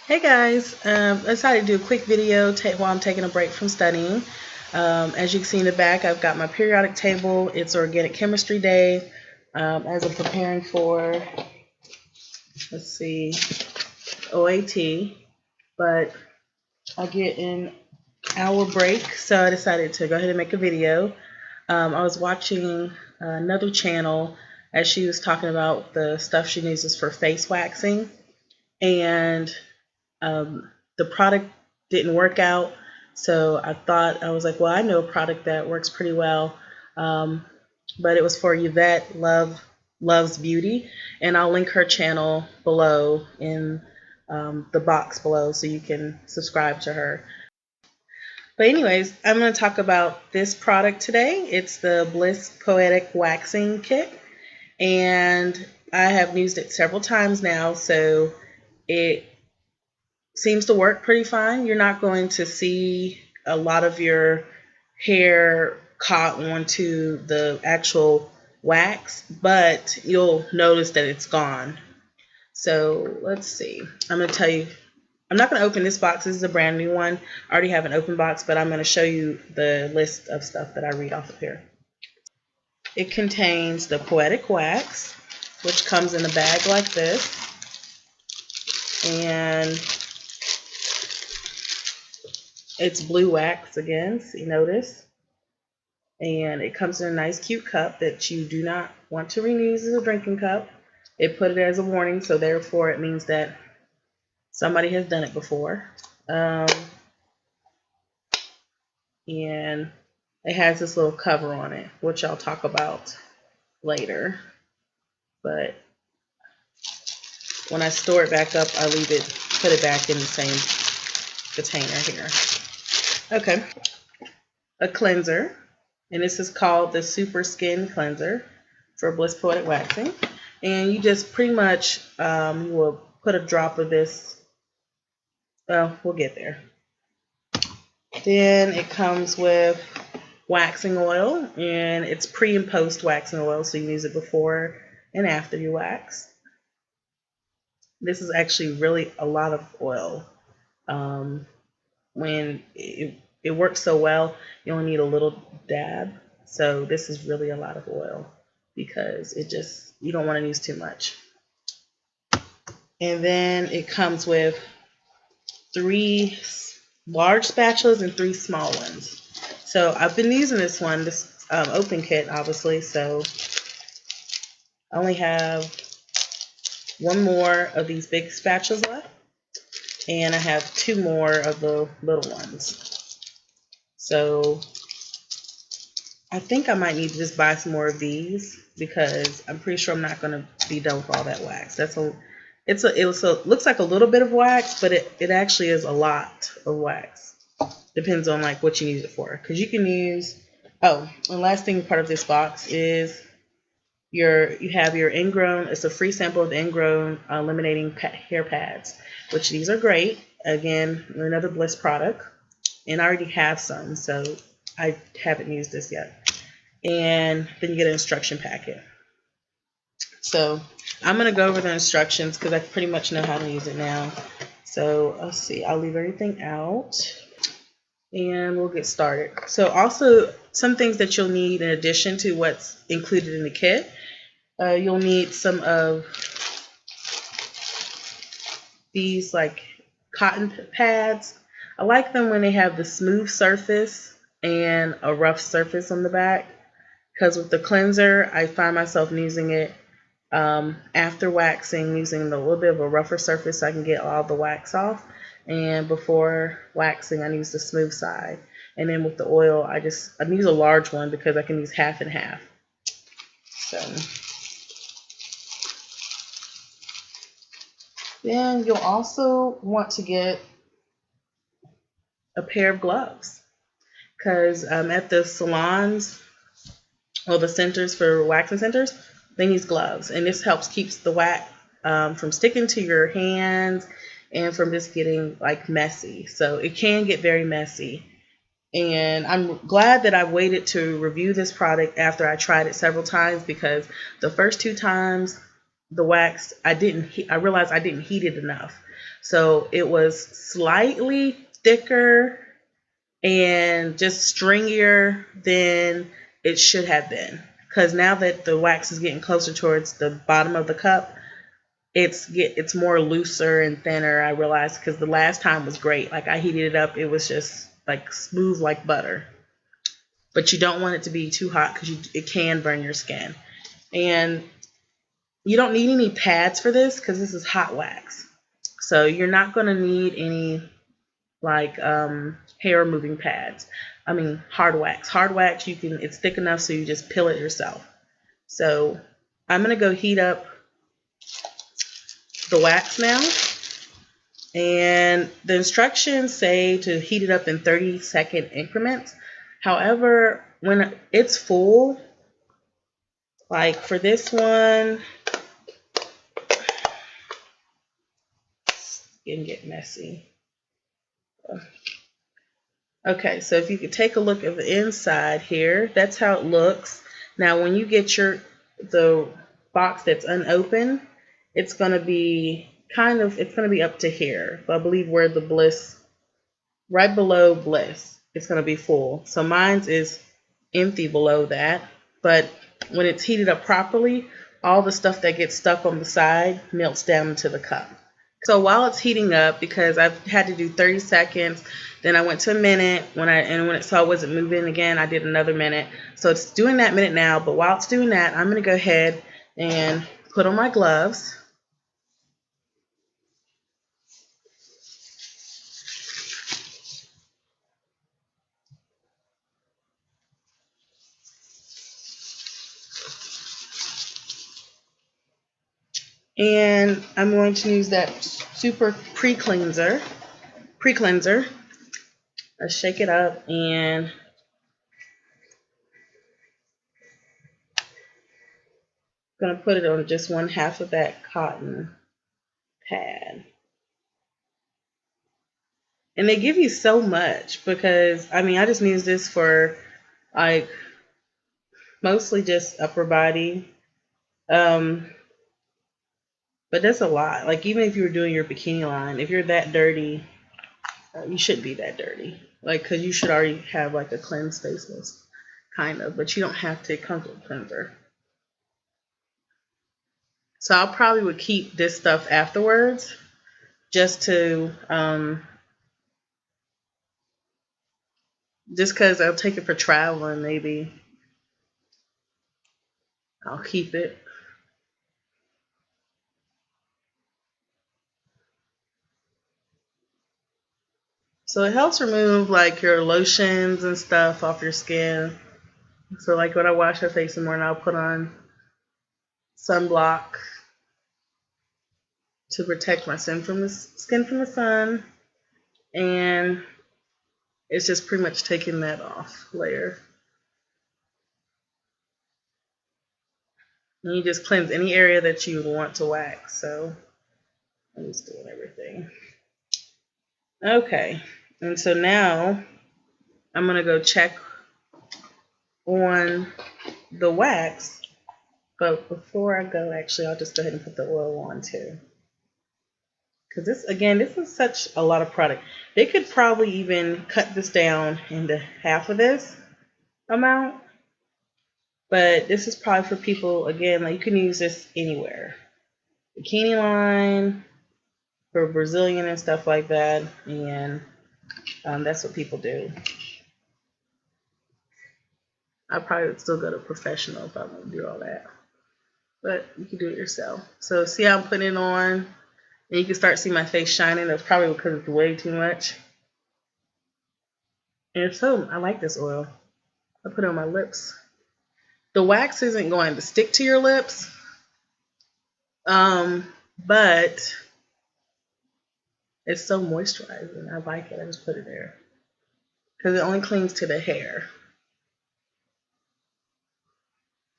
Hey guys, I decided to do a quick video while I'm taking a break from studying. As you can see in the back, I've got my periodic table. It's Organic Chemistry Day as I'm preparing for, let's see, OAT. But I get an hour break, so I decided to go ahead and make a video. I was watching another channel as she was talking about the stuff she uses for face waxing, and the product didn't work out. So I was like, well, I know a product that works pretty well. Um, but it was for Yvette Loves Beauty, and I'll link her channel below in the box below so you can subscribe to her. But anyways, I'm going to talk about this product today. It's the Bliss Poetic Waxing Kit, and I have used it several times now, so it seems to work pretty fine. You're not going to see a lot of your hair caught onto the actual wax, but you'll notice that it's gone. So let's see. I'm going to tell you, I'm not going to open this box. This is a brand new one. I already have an open box, but I'm going to show you the list of stuff that I read off of here. It contains the Poetic Wax, which comes in a bag like this. And it's blue wax again, see, notice. And it comes in a nice cute cup that you do not want to reuse as a drinking cup. It put it as a warning, so therefore it means that somebody has done it before. And it has this little cover on it, which I'll talk about later. But when I store it back up, I put it back in the same container here. Okay, a cleanser, and this is called the Super Skin Cleanser for Bliss Poetic Waxing. And you just pretty much you will put a drop of this. Well, we'll get there. Then it comes with waxing oil, and it's pre and post waxing oil, so you use it before and after you wax. This is actually really a lot of oil. When it works so well, you only need a little dab. So this is really a lot of oil because you don't want to use too much. And then it comes with 3 large spatulas and 3 small ones. So I've been using this open kit, obviously. So I only have 1 more of these big spatulas left, and I have 2 more of the little ones. So I think I might need to just buy some more of these because I'm pretty sure I'm not going to be done with all that wax. It looks like a little bit of wax, but it actually is a lot of wax. Depends on like what you use it for, because you can use. Oh, and last thing part of this box is you have your ingrown. It's a free sample of the ingrown eliminating hair pads, which these are great. Again, another Bliss product, and I already have some, so I haven't used this yet. And then you get an instruction packet. So I'm going to go over the instructions because I pretty much know how to use it now. So let's see, I'll leave everything out and we'll get started. So also some things that you'll need in addition to what's included in the kit. You'll need some of these like cotton pads. I like them when they have the smooth surface and a rough surface on the back, because with the cleanser I find myself using it after waxing, using a little bit of a rougher surface so I can get all the wax off, and before waxing I use the smooth side. And then with the oil I use a large one because I can use half and half. So then you'll also want to get a pair of gloves, because at the salons or the centers for waxing centers, they use gloves, and this keeps the wax from sticking to your hands and from just getting like messy. So it can get very messy, and I'm glad that I waited to review this product after I tried it several times, because the first 2 times the wax, I realized I didn't heat it enough. So it was slightly thicker and just stringier than it should have been. Because now that the wax is getting closer towards the bottom of the cup, it's more looser and thinner. I realized because the last time was great. Like I heated it up, it was just like smooth like butter. But you don't want it to be too hot because it can burn your skin. And you don't need any pads for this because this is hot wax. So you're not going to need any like hair removing pads. I mean hard wax. Hard wax, it's thick enough so you just peel it yourself. So I'm going to go heat up the wax now. And the instructions say to heat it up in 30-second increments. However, when it's full, like for this one, it can get messy. Okay, so if you could take a look at the inside here, that's how it looks. Now, when you get the box that's unopened, it's going to be up to here. So I believe where the bliss, right below bliss, it's going to be full. So mine's is empty below that, but when it's heated up properly, all the stuff that gets stuck on the side melts down into the cup. So while it's heating up, because I've had to do 30 seconds, then I went to a minute. When it saw it wasn't moving again, I did another minute. So it's doing that minute now, but while it's doing that, I'm going to go ahead and put on my gloves. And I'm going to use that super pre-cleanser. Let's shake it up and I'm going to put it on just one half of that cotton pad. And they give you so much because, I mean, I just use this for like mostly just upper body. But that's a lot. Like even if you were doing your bikini line, if you're that dirty, you shouldn't be that dirty. Like, because you should already have like a cleanse face mist, kind of. But you don't have to come with a cleanser. So I probably would keep this stuff afterwards, just because I'll take it for traveling. Maybe I'll keep it. So it helps remove like your lotions and stuff off your skin. So like when I wash my face in the morning, I'll put on sunblock to protect my skin from the sun, and it's just pretty much taking that off layer. And you just cleanse any area that you want to wax. So I'm just doing everything. Okay, and so now I'm gonna go check on the wax. But before I go, actually, I'll just go ahead and put the oil on too. Because this is such a lot of product. They could probably even cut this down into half of this amount. But this is probably for people, again, like you can use this anywhere. Bikini line, for Brazilian and stuff like that. And that's what people do. I probably would still go to professional if I want to do all that. But you can do it yourself. So see how I'm putting it on? And you can start seeing my face shining. That's probably because it's way too much. And so I like this oil. I put it on my lips. The wax isn't going to stick to your lips. But it's so moisturizing. I like it. I just put it there. Because it only clings to the hair.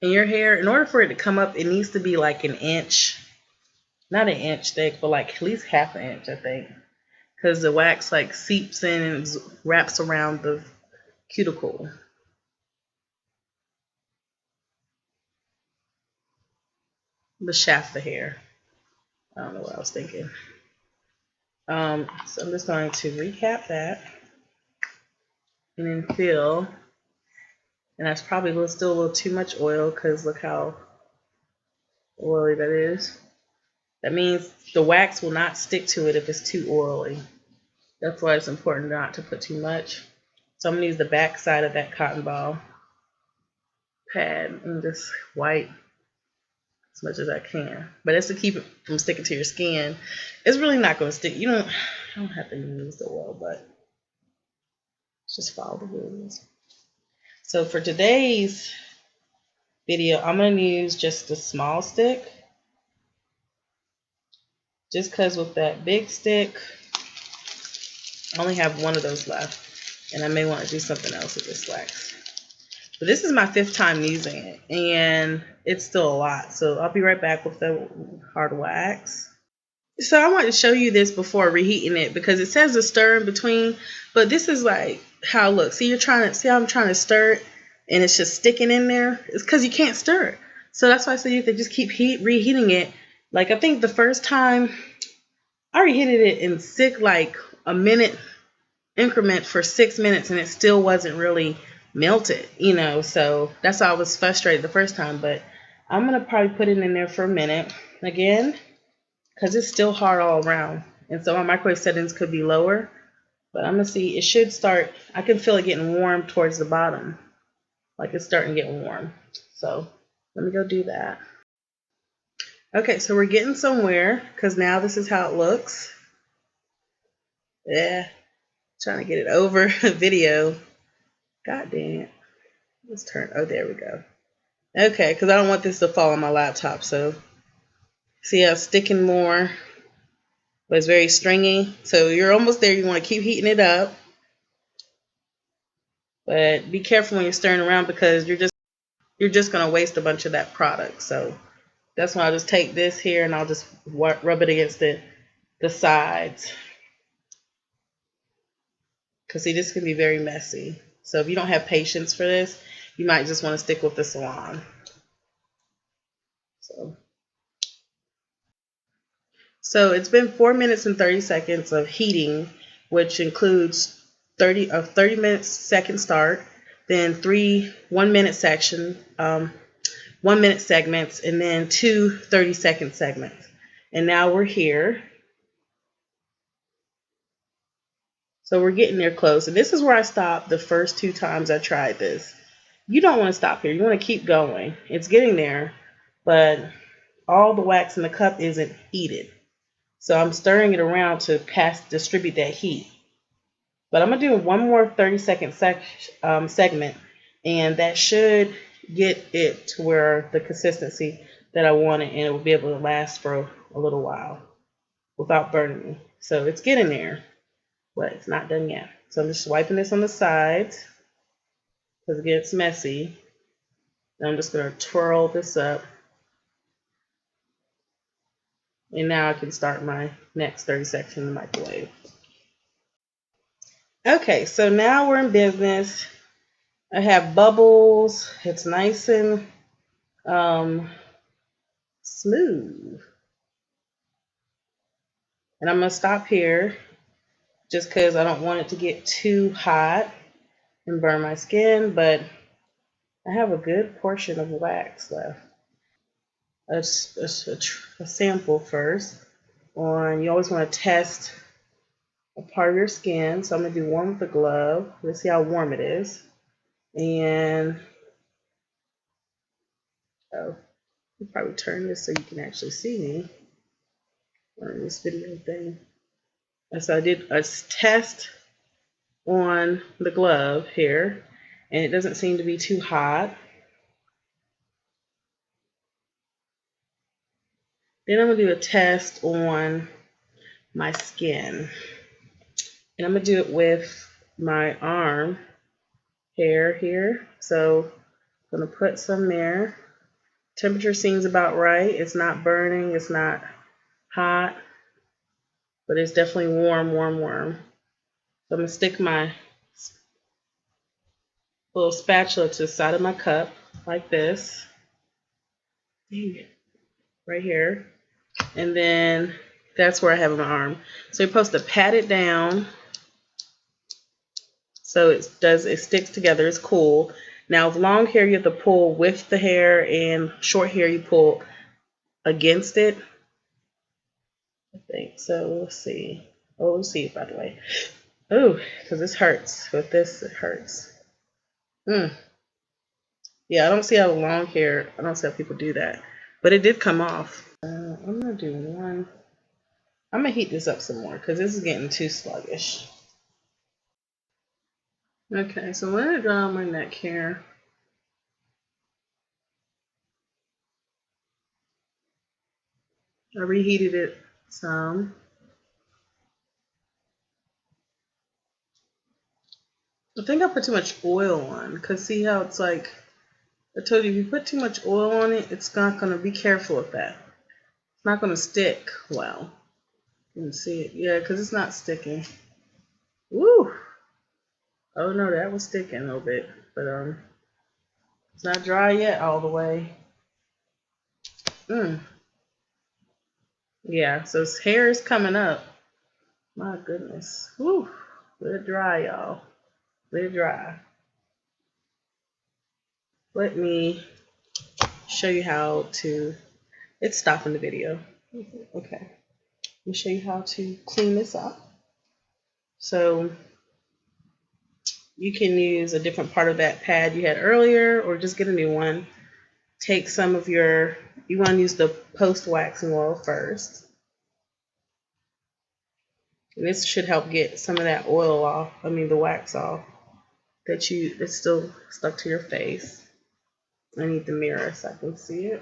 And your hair, in order for it to come up, it needs to be like an inch. Not an inch thick, but like at least half an inch, I think. Because the wax like seeps in and wraps around the cuticle. the shaft of the hair. I don't know what I was thinking. So I'm just going to recap that and then fill. And that's probably still a little too much oil because look how oily that is. That means the wax will not stick to it if it's too oily. That's why it's important not to put too much. So I'm going to use the back side of that cotton ball pad and just wipe as much as I can. But it's to keep it from sticking to your skin. It's really not going to stick. You don't have to use the oil, but just follow the rules. So for today's video, I'm going to use just a small stick. Just because with that big stick, I only have one of those left. And I may want to do something else with this wax. But this is my 5th time using it. And it's still a lot. So I'll be right back with the hard wax. So I want to show you this before reheating it because it says to stir in between, but this is like how it looks. See, how I'm trying to stir it and it's just sticking in there. It's because you can't stir it. So that's why I say you have to just keep reheating it. Like I think the first time I reheated it in like a minute increment for 6 minutes and it still wasn't really melted, so that's why I was frustrated the first time. But I'm going to probably put it in there for a minute again, because it's still hard all around. And so my microwave settings could be lower. But I'm going to see. It should start. I can feel it getting warm towards the bottom. Like it's starting to get warm. So let me go do that. Okay, so we're getting somewhere. Because now this is how it looks. Yeah. Trying to get it over video. God dang it. Let's turn. Oh, there we go. Okay, because I don't want this to fall on my laptop. So see how it's sticking more. But it's very stringy. So you're almost there. You want to keep heating it up. But be careful when you're stirring around because you're just going to waste a bunch of that product. So that's why I'll just take this here and I'll just rub it against the sides. Because see, this can be very messy. So if you don't have patience for this, you might just want to stick with the salon. So it's been 4 minutes and 30 seconds of heating, which includes 30 minutes second start, then 3 1-minute section, 1-minute segments, and then 2 30-second segments. And now we're here. So we're getting there close. And this is where I stopped the first 2 times I tried this. You don't want to stop here. You want to keep going. It's getting there, but all the wax in the cup isn't heated. So I'm stirring it around to distribute that heat. But I'm going to do one more 30-second segment, and that should get it to where the consistency that I want it, and it will be able to last for a little while without burning me. So it's getting there, but it's not done yet. So I'm just wiping this on the sides because it gets messy. And I'm just going to twirl this up. And now I can start my next 30 seconds in the microwave. Okay, so now we're in business. I have bubbles. It's nice and smooth. And I'm going to stop here just because I don't want it to get too hot and burn my skin, but I have a good portion of wax left. A sample first. You always want to test a part of your skin. So I'm going to do one with the glove. Let's see how warm it is. And I'll probably turn this so you can actually see me on this video thing. And so I did a test on the glove here, and it doesn't seem to be too hot. Then I'm going to do a test on my skin. And I'm going to do it with my arm hair here. So I'm going to put some there. Temperature seems about right. It's not burning. It's not hot. But it's definitely warm, warm, warm. So I'm going to stick my little spatula to the side of my cup like this. Dang it. right here. And then that's where I have my arm. So you're supposed to pat it down so it sticks together. It's cool. Now with long hair you have to pull with the hair, and short hair you pull against it. I think so. Let's see. Oh, let's see, by the way. Oh, because this hurts. With this, it hurts. Yeah, I don't see how long hair, I don't see how people do that. But it did come off. I'm going to do one. I'm going to heat this up some more because this is getting too sluggish. Okay, so I'm going to dry on my neck here. I reheated it some. I think I put too much oil on because see how it's like, I told you if you put too much oil on it, it's not going to, be careful with that. It's not going to stick well. You can see it. Yeah, because it's not sticking. Woo! Oh no, that was sticking a little bit. But it's not dry yet all the way. Yeah, so his hair is coming up. My goodness. Woo! Let it dry, y'all. Let it dry. Let me show you how to, it's stopping the video. Okay. Let me show you how to clean this up. So you can use a different part of that pad you had earlier or just get a new one. Take some of your, you want to use the post-waxing oil first. And this should help get some of that oil off, the wax off that's still stuck to your face. I need the mirror so I can see it.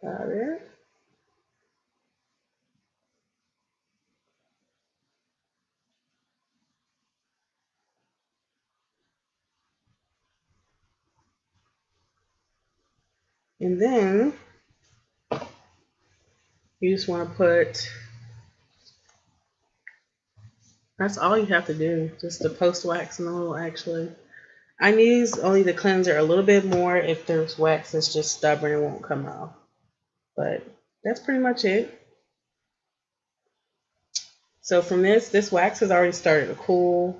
Got it. And then you just want to put, that's all you have to do, just the post-waxing oil actually. I use only the cleanser a little bit more if there's wax that's just stubborn and won't come off. But that's pretty much it. So from this wax has already started to cool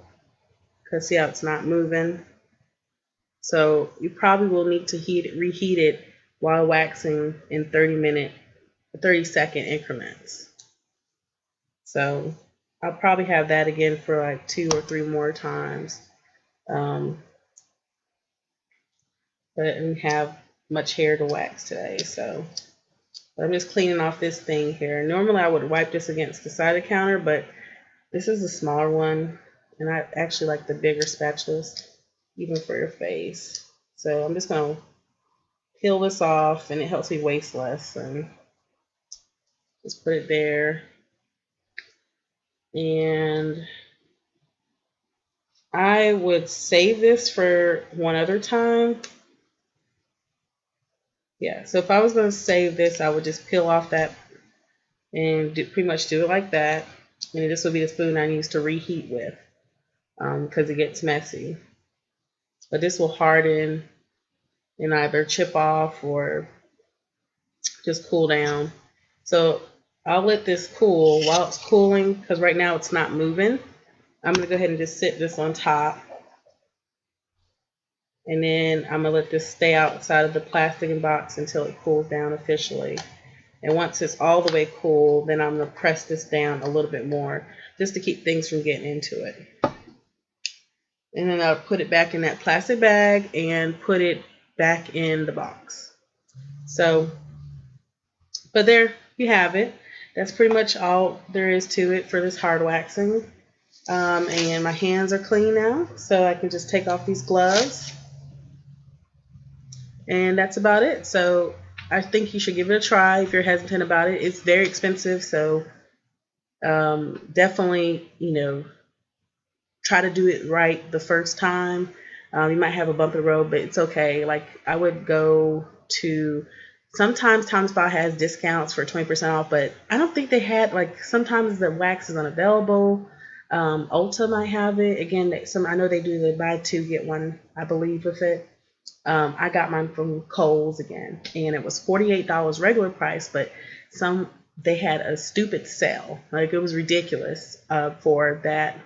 because see how it's not moving. So you probably will need to reheat it while waxing in 30-second increments. So I'll probably have that again for like 2 or 3 more times. But I didn't have much hair to wax today, so I'm just cleaning off this thing here. Normally I would wipe this against the side of the counter, but this is a smaller one, and I actually like the bigger spatulas, even for your face. So I'm just going to peel this off, and it helps me waste less. And just put it there. And I would save this for one other time. Yeah, so if I was going to save this, I would just peel off that and pretty much do it like that. And this will be the spoon I use to reheat with because it gets messy. But this will harden and either chip off or just cool down. So I'll let this cool. While it's cooling, because right now it's not moving, I'm going to go ahead and just sit this on top. And then I'm going to let this stay outside of the plastic box until it cools down officially. And once it's all the way cool, then I'm going to press this down a little bit more just to keep things from getting into it. And then I'll put it back in that plastic bag and put it back in the box. So, but there you have it. That's pretty much all there is to it for this hard waxing. And my hands are clean now, so I can just take off these gloves. And that's about it. So I think you should give it a try if you're hesitant about it. It's very expensive, so definitely, try to do it right the first time. You might have a bump in the road, but it's okay. Like I would go to Sometimes Tom Spa has discounts for 20% off, but I don't think they had, like, sometimes the wax is unavailable. Ulta might have it. Again, I know they do the buy two get one, I believe, with it. I got mine from Kohl's again, and it was $48 regular price, but they had a stupid sale. Like, it was ridiculous for that,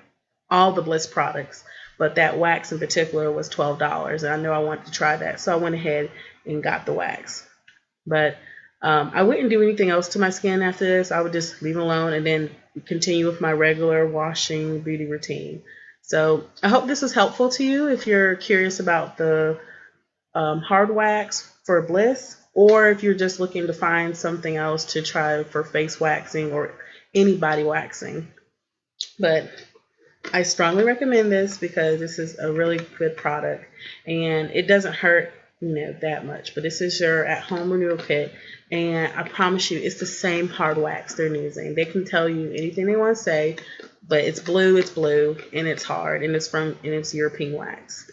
all the Bliss products, but that wax in particular was $12, and I know I wanted to try that, so I went ahead and got the wax. But I wouldn't do anything else to my skin after this. I would just leave it alone and then continue with my regular washing beauty routine. So I hope this was helpful to you if you're curious about the hard wax for Bliss, or if you're just looking to find something else to try for face waxing or any body waxing. But I strongly recommend this because this is a really good product and it doesn't hurt, that much. But this is your at-home renewal kit, and I promise you it's the same hard wax they're using. They can tell you anything they want to say, but it's blue, and it's hard, and it's European wax.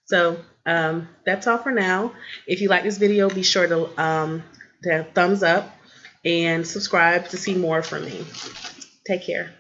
So that's all for now. If you like this video, be sure to thumbs up and subscribe to see more from me. Take care.